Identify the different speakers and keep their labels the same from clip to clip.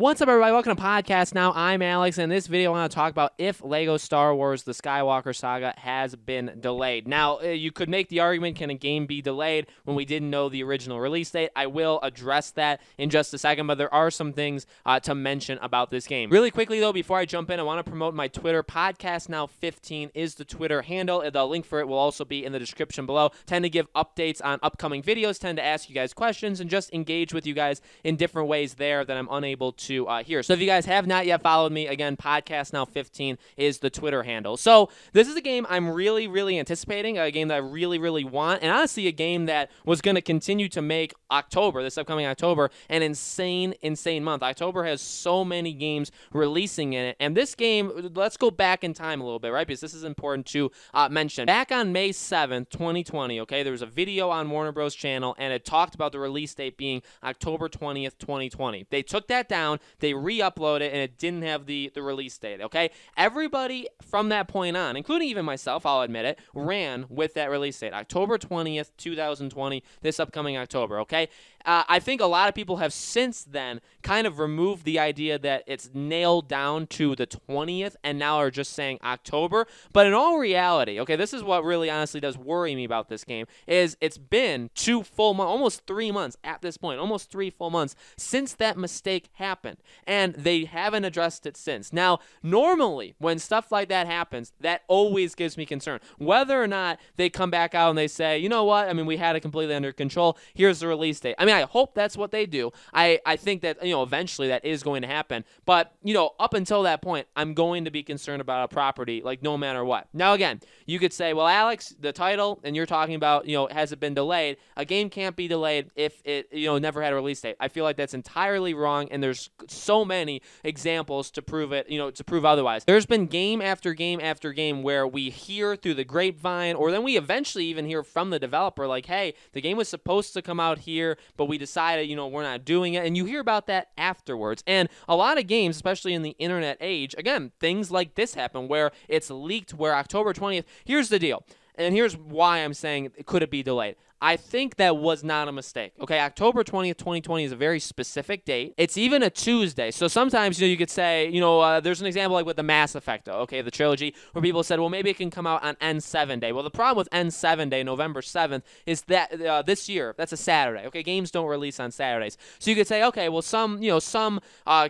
Speaker 1: What's up, everybody? Welcome to Podcast Now. I'm Alex, and in this video I want to talk about if LEGO Star Wars The Skywalker Saga has been delayed. Now, you could make the argument, can a game be delayed when we didn't know the original release date? I will address that in just a second, but there are some things to mention about this game. Really quickly, though, before I jump in, I want to promote my Twitter. Podcast Now 15 is the Twitter handle. The link for it will also be in the description below. Tend to give updates on upcoming videos, tend to ask you guys questions, and just engage with you guys in different ways there that I'm unable to here. So if you guys have not yet followed me, again, Podcast Now 15 is the Twitter handle. So this is a game I'm really anticipating, a game that I really want, and honestly a game that was going to continue to make October, this upcoming October, an insane month. October has so many games releasing in it, and this game, let's go back in time a little bit, right, because this is important to mention. Back on May 7th, 2020, okay, there was a video on Warner Bros. Channel, and it talked about the release date being October 20th, 2020. They took that down, they re-uploaded it, and it didn't have the release date, okay? Everybody from that point on, including even myself, I'll admit it, ran with that release date, October 20th, 2020, this upcoming October, okay? I think a lot of people have since then kind of removed the idea that it's nailed down to the 20th and now are just saying October. But in all reality, okay, this is what really honestly does worry me about this game, is it's been 2 full months, almost 3 months at this point, almost 3 full months since that mistake happened. And they haven't addressed it since. Now, normally when stuff like that happens, that always gives me concern. Whether or not they come back out and they say, you know what, I mean, we had it completely under control, here's the release date. I mean, I hope that's what they do. I think that, you know, eventually that is going to happen. But, you know, up until that point, I'm going to be concerned about a property, like, no matter what. Now, again, you could say, well, Alex, the title, and you're talking about, you know, has it been delayed? A game can't be delayed if it, you know, never had a release date. I feel like that's entirely wrong, and there's so many examples to prove it, you know, to prove otherwise. There's been game after game after game where we hear through the grapevine, or then we eventually even hear from the developer, like, hey, the game was supposed to come out here, but we decided, you know, we're not doing it, and you hear about that afterwards. And a lot of games, especially in the internet age, again, things like this happen where it's leaked, where October 20th, here's the deal, and here's why I'm saying, could it be delayed? I think that was not a mistake. Okay, October 20th, 2020 is a very specific date. It's even a Tuesday. So sometimes, you know, you could say, you know, there's an example like with the Mass Effect, okay, the trilogy, where people said, well, maybe it can come out on N7 Day. Well, the problem with N7 Day, November 7th, is that this year, that's a Saturday. Okay, games don't release on Saturdays. So you could say, okay, well, some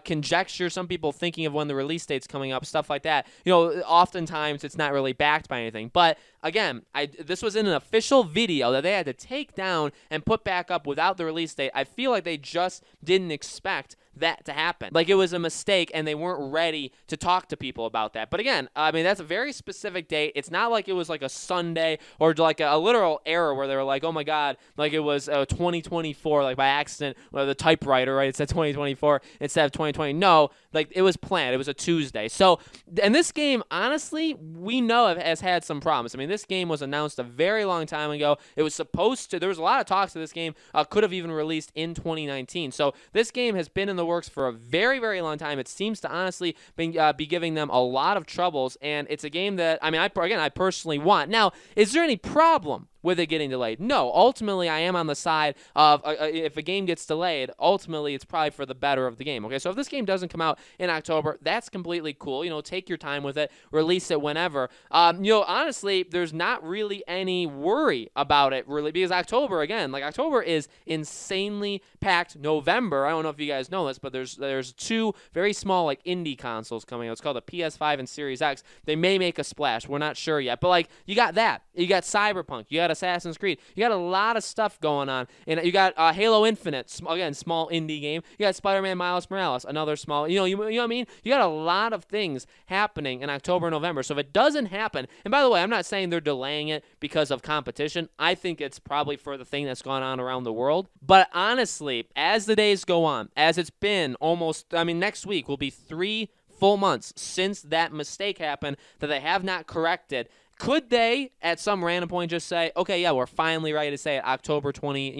Speaker 1: conjecture, some people thinking of when the release date's coming up, stuff like that. You know, oftentimes it's not really backed by anything. But again, this was in an official video that they had to take down and put back up without the release date. I feel like they just didn't expect that to happen. Like, it was a mistake and they weren't ready to talk to people about that. But again, I mean, that's a very specific date. It's not like it was like a Sunday or like a literal error where they were like, oh my God, like it was 2024, like by accident, or the typewriter, right? It said 2024 instead of 2020. No, like it was planned. It was a Tuesday. So, and this game, honestly, we know it has had some problems. I mean, this game was announced a very long time ago. It was supposed to, there was a lot of talks that this game could have even released in 2019. So this game has been in the works for a very long time. It seems to honestly be giving them a lot of troubles, and it's a game that, I mean, I personally want. Now, is there any problem with it getting delayed? No. Ultimately, I am on the side of if a game gets delayed, ultimately it's probably for the better of the game. Okay, so if this game doesn't come out in October, that's completely cool. You know, take your time with it, release it whenever. You know, honestly, there's not really any worry about it, really, because October, again, like October is insanely packed. November, I don't know if you guys know this, but there's 2 very small like indie consoles coming out. It's called the PS5 and Series X. They may make a splash. We're not sure yet, but like you got that. You got Cyberpunk. You got Assassin's Creed. You got a lot of stuff going on. And you got Halo Infinite, again, small indie game. You got Spider-Man Miles Morales, another small, you know what I mean? You got a lot of things happening in October and November. So if it doesn't happen, and by the way, I'm not saying they're delaying it because of competition. I think it's probably for the thing that's gone on around the world. But honestly, as the days go on, as it's been almost, I mean, next week will be 3 full months since that mistake happened that they have not corrected. Could they, at some random point, just say, okay, yeah, we're finally ready to say it, October 20th,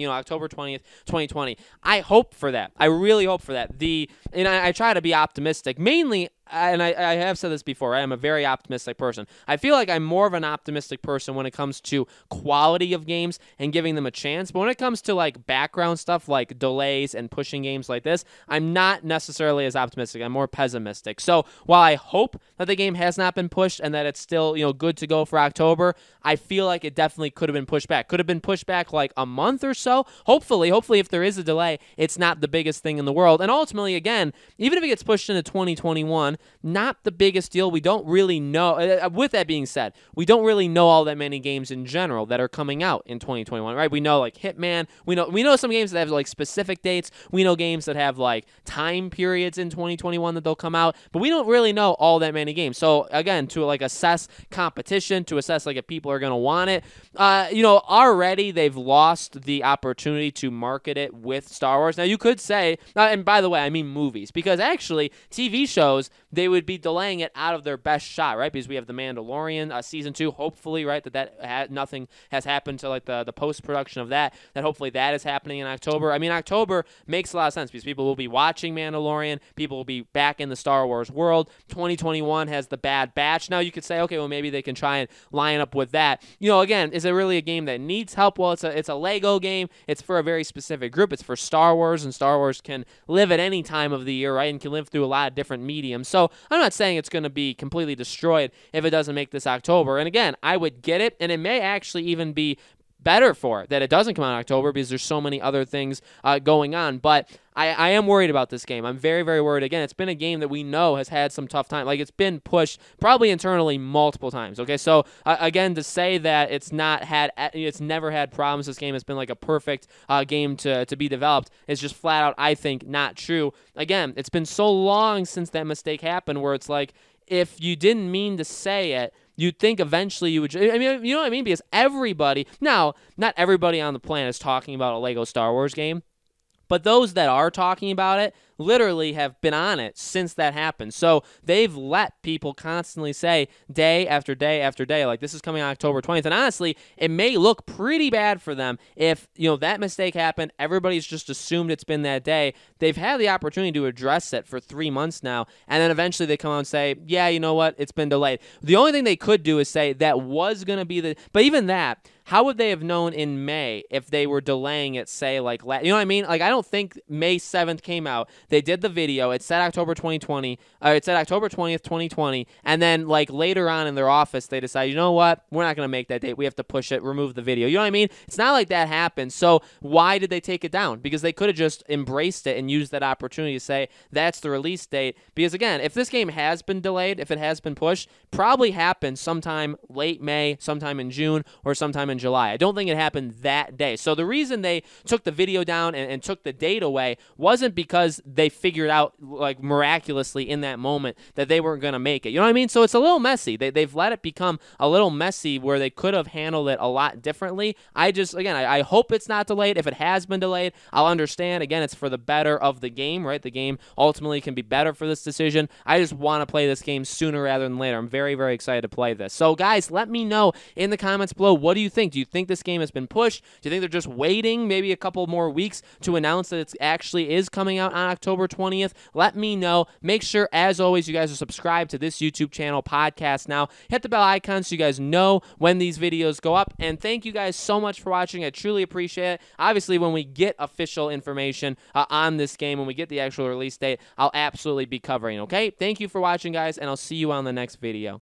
Speaker 1: 2020? I hope for that. I really hope for that. And I try to be optimistic. Mainly, I have said this before, I am a very optimistic person. I feel like I'm more of an optimistic person when it comes to quality of games and giving them a chance. But when it comes to like background stuff like delays and pushing games like this, I'm not necessarily as optimistic. I'm more pessimistic. So while I hope that the game has not been pushed and that it's still, good to go for October, I feel like it definitely could have been pushed back. Could have been pushed back like a month or so. Hopefully if there is a delay, it's not the biggest thing in the world. And ultimately, again, even if it gets pushed into 2021, not the biggest deal. We don't really know. With that being said, we don't really know all that many games in general that are coming out in 2021, right? We know like Hitman. We know some games that have like specific dates. We know games that have like time periods in 2021 that they'll come out, but we don't really know all that many games. So again, to like assess competition, to assess like if people are going to want it, already they've lost the opportunity to market it with Star Wars. Now you could say, and by the way, I mean movies, because actually TV shows, they would be delaying it out of their best shot, right? Because we have The Mandalorian season 2, hopefully, right? Nothing has happened to like the post-production of that hopefully that is happening in October. I mean, October makes a lot of sense because people will be watching Mandalorian, people will be back in the Star Wars world. 2021 has the Bad Batch. Now you could say, okay, well maybe they can try and line up with that. Again, is it really a game that needs help? Well, it's a Lego game. It's for a very specific group. It's for Star Wars, and Star Wars can live at any time of the year, right? And can live through a lot of different mediums. So I'm not saying it's going to be completely destroyed if it doesn't make this October. And again, I would get it, and it may actually even be better for it that it doesn't come out in October because there's so many other things going on. But I am worried about this game. I'm very, very worried. Again, it's been a game that we know has had some tough time. Like, it's been pushed probably internally multiple times. Okay, so again, to say that it's never had problems, this game has been like a perfect game to be developed is just flat out, I think, not true. Again, it's been so long since that mistake happened where it's like, if you didn't mean to say it, you'd think eventually you would. I mean, you know what I mean? Because everybody, now, not everybody on the planet is talking about a Lego Star Wars game, but those that are talking about it literally have been on it since that happened. So they've let people constantly say day after day after day, like, this is coming on October 20th. And honestly, it may look pretty bad for them if, that mistake happened. Everybody's just assumed it's been that day. They've had the opportunity to address it for 3 months now. And then eventually they come out and say, yeah, you know what? It's been delayed. The only thing they could do is say that was going to be but even that, how would they have known in May if they were delaying it, say, like, you know what I mean? Like, I don't think May 7th came out. They did the video. It said October 2020. It said October 20th, 2020. And then, like, later on in their office, they decided, you know what? We're not going to make that date. We have to push it, remove the video. You know what I mean? It's not like that happened. So why did they take it down? Because they could have just embraced it and used that opportunity to say that's the release date. Because, again, if this game has been delayed, if it has been pushed, probably happened sometime late May, sometime in June, or sometime in July. I don't think it happened that day. So the reason they took the video down and took the date away wasn't because they figured out, like, miraculously in that moment that they weren't going to make it. You know what I mean? So it's a little messy. They've let it become a little messy where they could have handled it a lot differently. I hope it's not delayed. If it has been delayed, I'll understand. Again, it's for the better of the game, right? The game ultimately can be better for this decision. I just want to play this game sooner rather than later. I'm very, very excited to play this. So, guys, let me know in the comments below, what do you think? Do you think this game has been pushed? Do you think they're just waiting maybe a couple more weeks to announce that it actually is coming out on October 20th? Let me know. Make sure, as always, you guys are subscribed to this YouTube channel, Podcast Now. Hit the bell icon so you guys know when these videos go up. And thank you guys so much for watching. I truly appreciate it. Obviously, when we get official information on this game, when we get the actual release date, I'll absolutely be covering, okay? Thank you for watching, guys, and I'll see you on the next video.